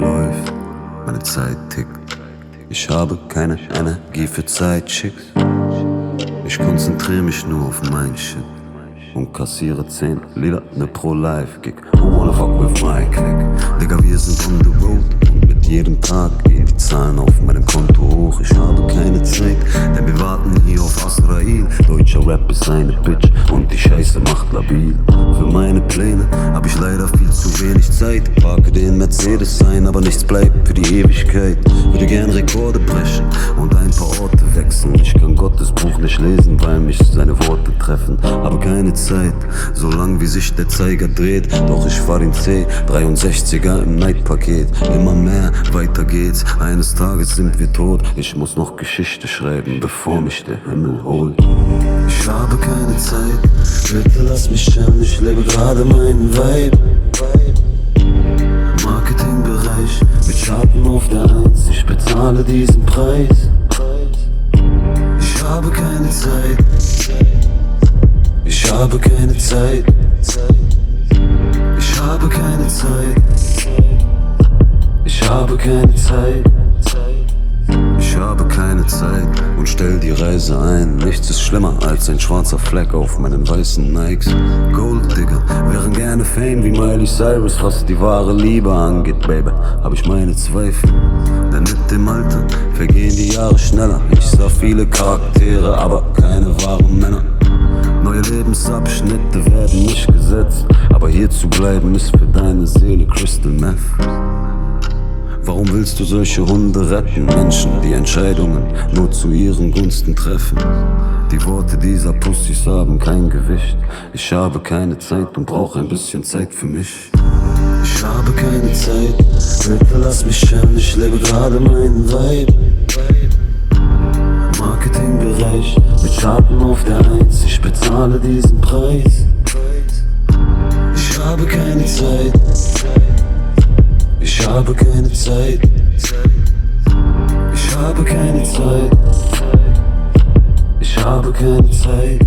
läuft, meine Zeit tickt. Ich habe keine Energie für Zeitchicks. Ich konzentriere mich nur auf mein Shit und kassiere 10 Lieder, ne Pro-Life-Gig. Who wanna fuck with my click? Digga, wir sind on the road und mit jedem Tag gehen die Zahlen auf meinem Konto hoch. Ich habe keine Zeit, denn wir warten hier auf Azrael. Deutscher Rap ist eine Bitch und die Scheiße macht labil. Für meine Pläne hab ich leider viel zu wenig Zeit. Parke den Mercedes ein, aber nichts bleibt für die Ewigkeit. Würde gern Rekorde brechen und ein paar Orte wechseln. Ich kann Gottes Buch nicht lesen, weil mich seine Worte treffen. Habe keine Zeit, so lang wie sich der Zeiger dreht. Doch ich fahr den C63er im Night-Paket. Immer mehr, weiter geht's. Eines Tages sind wir tot. Ich muss noch Geschichte schreiben, bevor mich der Himmel holt. Ich habe keine Zeit, bitte lass mich chillen. Ich lebe gerade meinen Vibe. Marketingbereich mit Schatten auf der Eins. Ich bezahle diesen Preis. Ich habe keine Zeit. Ich habe keine Zeit. Ich habe keine Zeit. Ich habe keine Zeit. Ich habe keine Zeit und stell die Reise ein. Nichts ist schlimmer als ein schwarzer Fleck auf meinen weißen Nikes. Golddigger wären gerne Fame wie Miley Cyrus. Was die wahre Liebe angeht, Baby, hab ich meine Zweifel. Denn mit dem Alter vergehen die Jahre schneller. Ich sah viele Charaktere, aber keine wahren Männer. Neue Lebensabschnitte werden nicht gesetzt, aber hier zu bleiben ist für deine Seele Crystal Meth. Warum willst du solche Hunde retten? Menschen, die Entscheidungen nur zu ihren Gunsten treffen. Die Worte dieser Pussys haben kein Gewicht. Ich habe keine Zeit und brauche ein bisschen Zeit für mich. Ich habe keine Zeit, bitte lass mich chillen. Ich lebe gerade meinen Vibe. Marketingbereich mit Schatten auf der Eins. Ich bezahle diesen Preis. Ich habe keine Zeit. Ich habe keine Zeit. Ich habe keine Zeit. Ich habe keine Zeit.